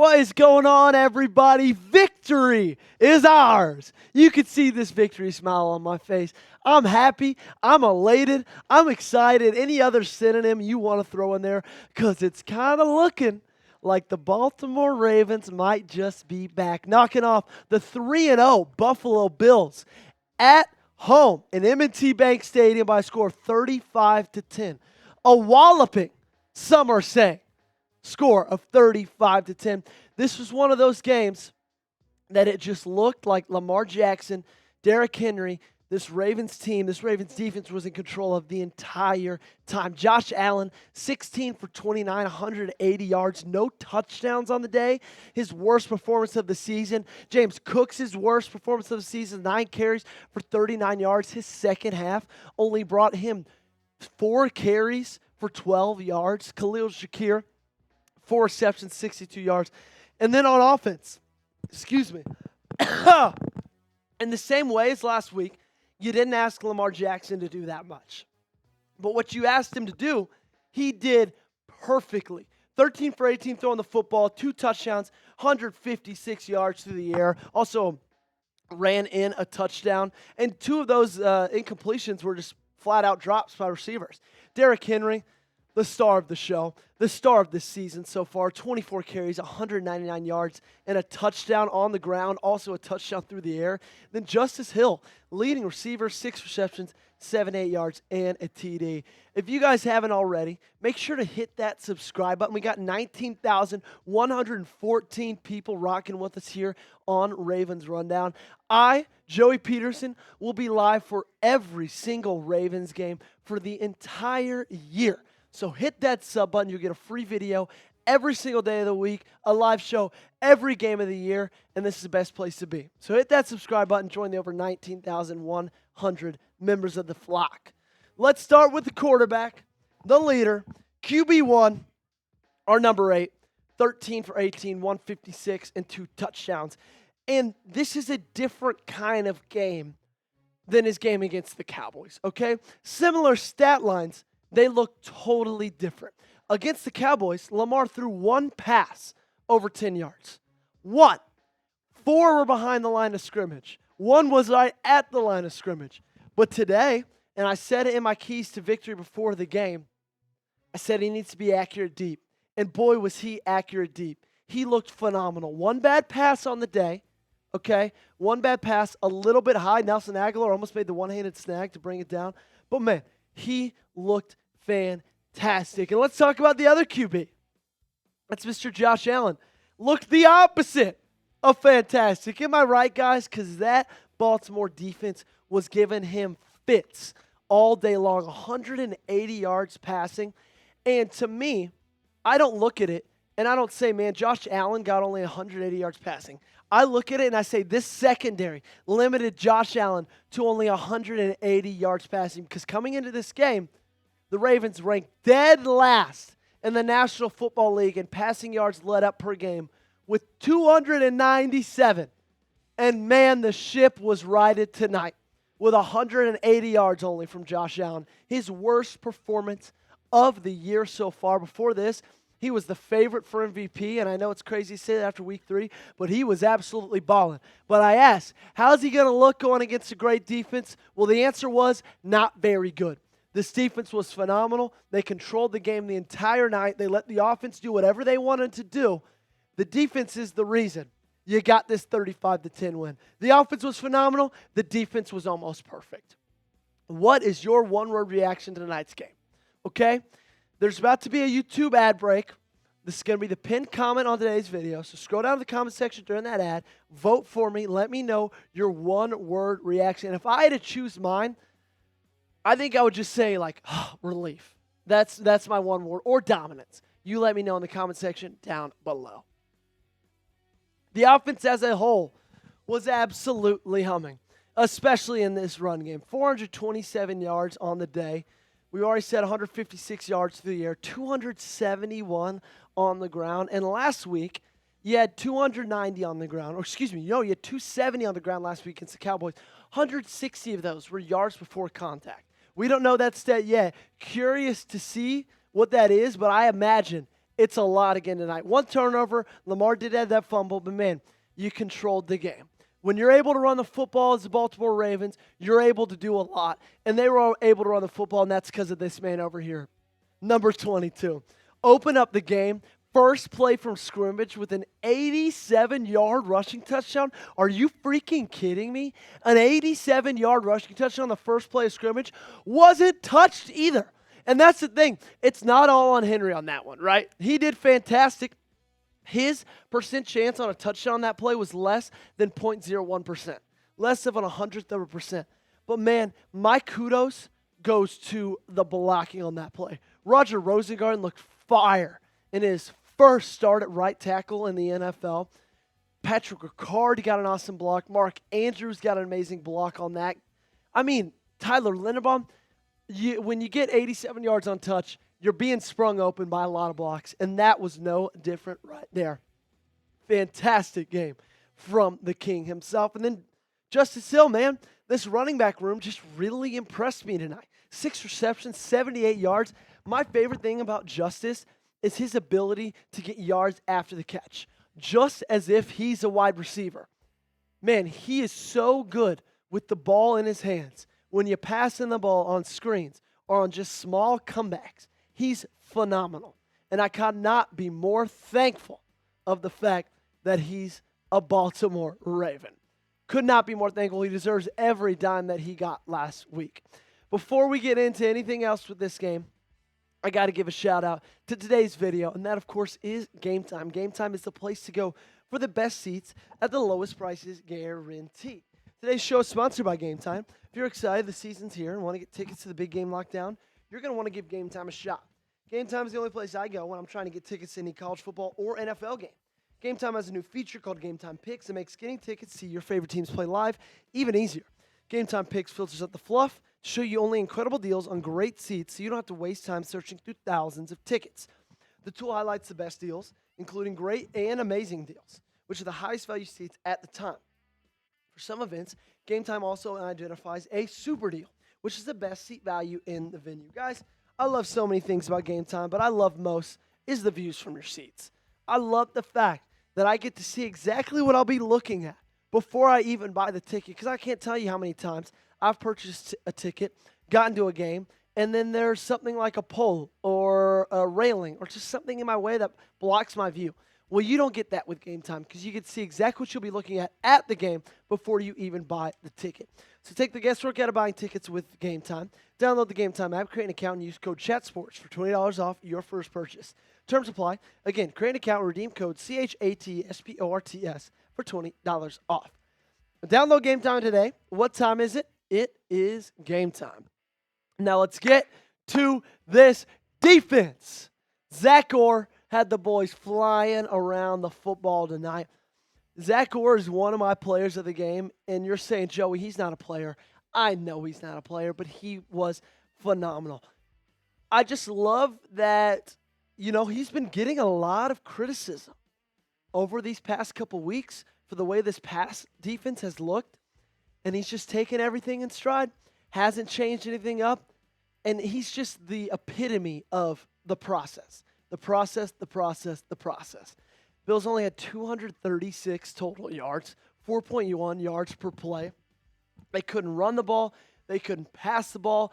What is going on, everybody? Victory is ours. You can see this victory smile on my face. I'm happy. I'm elated. I'm excited. Any other synonym you want to throw in there? Because it's kind of looking like the Baltimore Ravens might just be back, knocking off the 3-0 Buffalo Bills at home in M&T Bank Stadium by a score of 35-10. A walloping, some are saying, score of 35-10. This was one of those games that it just looked like Lamar Jackson, Derrick Henry, this Ravens team, this Ravens defense was in control of the entire time. Josh Allen, 16 for 29, 180 yards, no touchdowns on the day. His worst performance of the season. James Cook's his worst performance of the season, 9 carries for 39 yards. His second half only brought him 4 carries for 12 yards. Khalil Shakir, 4 receptions, 62 yards. And then on offense, in the same way as last week, you didn't ask Lamar Jackson to do that much. But what you asked him to do, he did perfectly. 13 for 18 throwing the football, 2 touchdowns, 156 yards through the air. Also ran in a touchdown. And 2 of those incompletions were just flat-out drops by receivers. Derrick Henry, the star of the show, the star of this season so far, 24 carries, 199 yards, and a touchdown on the ground, also a touchdown through the air. Then Justice Hill, leading receiver, 6 receptions, 78 yards, and a TD. If you guys haven't already, make sure to hit that subscribe button. We got 19,114 people rocking with us here on Ravens Rundown. I, Joey Petersen, will be live for every single Ravens game for the entire year. So hit that sub button. You'll get a free video every single day of the week, a live show every game of the year, and this is the best place to be. So hit that subscribe button. Join the over 19,100 members of the flock. Let's start with the quarterback, the leader, QB1, our number 8, 13 for 18, 156, and 2 touchdowns. And this is a different kind of game than his game against the Cowboys, okay? Similar stat lines. They look totally different. Against the Cowboys, Lamar threw 1 pass over 10 yards. 1. 4 were behind the line of scrimmage. 1 was right at the line of scrimmage. But today, and I said it in my keys to victory before the game, I said he needs to be accurate deep. And boy, was he accurate deep. He looked phenomenal. 1 bad pass on the day, okay? 1 bad pass, a little bit high. Nelson Aguilar almost made the one-handed snag to bring it down. But man, he looked fantastic. And let's talk about the other QB. That's Mr. Josh Allen. Looked the opposite of fantastic. Am I right, guys? Because that Baltimore defense was giving him fits all day long. 180 yards passing. And to me, I don't look at it and I don't say, man, Josh Allen got only 180 yards passing. I look at it and I say this secondary limited Josh Allen to only 180 yards passing. Because coming into this game, the Ravens ranked dead last in the National Football League in passing yards led up per game with 297. And man, the ship was righted tonight with 180 yards only from Josh Allen. His worst performance of the year so far. Before this, he was the favorite for MVP, and I know it's crazy to say that after week 3, but he was absolutely balling. But I asked, how's he going to look going against a great defense? Well, the answer was not very good. This defense was phenomenal. They controlled the game the entire night. They let the offense do whatever they wanted to do. The defense is the reason you got this 35-10 win. The offense was phenomenal. The defense was almost perfect. What is your one-word reaction to tonight's game? Okay? There's about to be a YouTube ad break. This is going to be the pinned comment on today's video. So scroll down to the comment section during that ad. Vote for me. Let me know your one-word reaction. And if I had to choose mine, I think I would just say, relief. That's my one word. Or dominance. You let me know in the comment section down below. The offense as a whole was absolutely humming, especially in this run game. 427 yards on the day. We already said 156 yards through the air, 271 on the ground. And last week, you had 290 on the ground. You had 270 on the ground last week against the Cowboys. 160 of those were yards before contact. We don't know that stat yet. Curious to see what that is, but I imagine It's a lot again tonight. One turnover. Lamar did have that fumble, but man, you controlled the game. When you're able to run the football as the Baltimore Ravens, you're able to do a lot. And they were able to run the football, and that's because of this man over here. Number 22. Open up the game. First play from scrimmage with an 87-yard rushing touchdown. Are you freaking kidding me? An 87-yard rushing touchdown on the first play of scrimmage wasn't touched either. And that's the thing. It's not all on Henry on that one, right? He did fantastic. His percent chance on a touchdown on that play was less than 0.01%. Less than 100th of a percent. But man, my kudos goes to the blocking on that play. Roger Rosengarten looked fire in his first start at right tackle in the NFL. Patrick Ricard got an awesome block. Mark Andrews got an amazing block on that. I mean, Tyler Linderbaum, when you get 87 yards on touch, you're being sprung open by a lot of blocks, and that was no different right there. Fantastic game from the King himself. And then Justice Hill, man, this running back room just really impressed me tonight. 6 receptions, 78 yards. My favorite thing about Justice is his ability to get yards after the catch, just as if he's a wide receiver. Man, he is so good with the ball in his hands. When you pass in the ball on screens or on just small comebacks, he's phenomenal. And I cannot be more thankful of the fact that he's a Baltimore Raven. Could not be more thankful. He deserves every dime that he got last week. Before we get into anything else with this game, I got to give a shout out to today's video, and that, of course, is Game Time. Game Time is the place to go for the best seats at the lowest prices guaranteed. Today's show is sponsored by Game Time. If you're excited, the season's here, and want to get tickets to the big game lockdown, you're going to want to give Game Time a shot. Game Time is the only place I go when I'm trying to get tickets to any college football or NFL game. Game Time has a new feature called Game Time Picks that makes getting tickets to see your favorite teams play live even easier. Game Time Picks filters out the fluff to show you only incredible deals on great seats so you don't have to waste time searching through thousands of tickets. The tool highlights the best deals, including great and amazing deals, which are the highest value seats at the time. For some events, Game Time also identifies a super deal, which is the best seat value in the venue. Guys, I love so many things about Game Time, but I love most is the views from your seats. I love the fact that I get to see exactly what I'll be looking at before I even buy the ticket, because I can't tell you how many times I've purchased a ticket, gotten to a game, and then there's something like a pole or a railing or just something in my way that blocks my view. Well, you don't get that with Game Time because you get to see exactly what you'll be looking at the game before you even buy the ticket. So take the guesswork out of buying tickets with Game Time. Download the Game Time app, create an account, and use code CHATSPORTS for $20 off your first purchase. Terms apply. Again, create an account and redeem code CHATSPORTS for $20 off. Download Game Time today. What time is it? It is game time. Now let's get to this defense. Zach Orr had the boys flying around the football tonight. Zach Orr is one of my players of the game, and you're saying, Joey, he's not a player. I know he's not a player, but he was phenomenal. I just love that, he's been getting a lot of criticism over these past couple weeks for the way this pass defense has looked, and he's just taken everything in stride, hasn't changed anything up, and he's just the epitome of the process. The process. Bills only had 236 total yards, 4.1 yards per play. They couldn't run the ball. They couldn't pass the ball.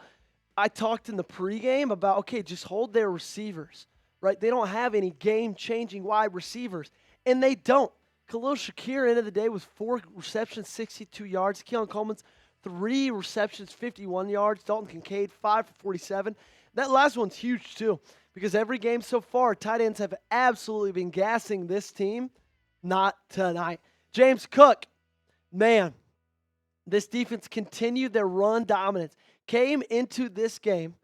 I talked in the pregame about, just hold their receivers, right? They don't have any game-changing wide receivers, and they don't. Khalil Shakir, end of the day, was 4 receptions, 62 yards. Keon Coleman's 3 receptions, 51 yards. Dalton Kincaid, 5 for 47. That last one's huge, too, because every game so far, tight ends have absolutely been gassing this team. Not tonight. James Cook, man, this defense continued their run dominance. Came into this game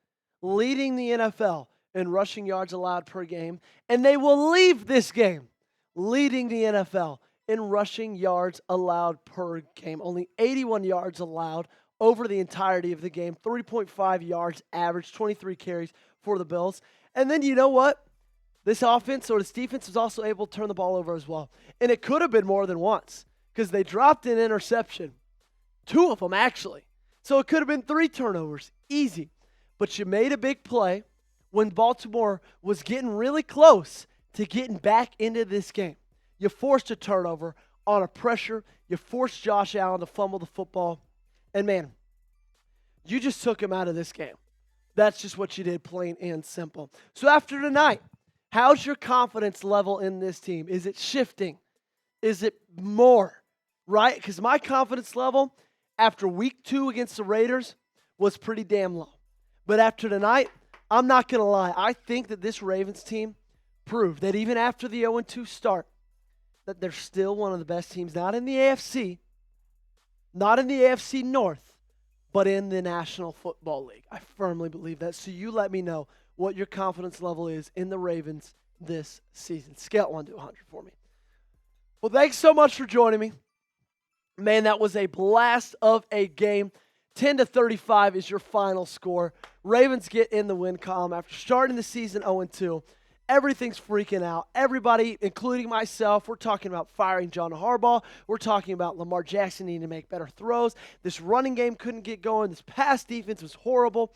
leading the NFL in rushing yards allowed per game, and they will leave this game leading the NFL in rushing yards allowed per game. Only 81 yards allowed over the entirety of the game. 3.5 yards average, 23 carries for the Bills. And then you know what? This offense or this defense was also able to turn the ball over as well. And it could have been more than once because they dropped an interception. 2 of them, actually. So it could have been 3 turnovers. Easy. But you made a big play when Baltimore was getting really close to getting back into this game. You forced a turnover on a pressure. You forced Josh Allen to fumble the football. And, man, you just took him out of this game. That's just what you did, plain and simple. So after tonight, how's your confidence level in this team? Is it shifting? Is it more? Right? Because my confidence level after week 2 against the Raiders was pretty damn low. But after tonight, I'm not going to lie. I think that this Ravens team proved that even after the 0-2 start, that they're still one of the best teams, not in the AFC, not in the AFC North, but in the National Football League. I firmly believe that. So you let me know what your confidence level is in the Ravens this season. Scale 1 to 100 for me. Well, thanks so much for joining me. Man, that was a blast of a game. 10-35 is your final score. Ravens get in the win column after starting the season 0-2. Everything's freaking out. Everybody, including myself, we're talking about firing John Harbaugh. We're talking about Lamar Jackson needing to make better throws. This running game couldn't get going. This pass defense was horrible.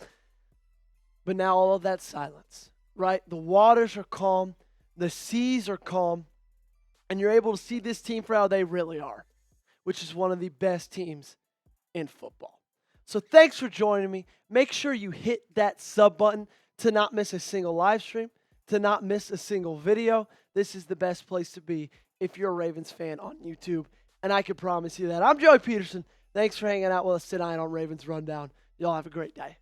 But now all of that's silence, right? The waters are calm. The seas are calm. And you're able to see this team for how they really are, which is one of the best teams in football. So thanks for joining me. Make sure you hit that sub button to not miss a single live stream, to not miss a single video. This is the best place to be if you're a Ravens fan on YouTube, and I can promise you that. I'm Joey Petersen. Thanks for hanging out with us tonight on Ravens Rundown. Y'all have a great day.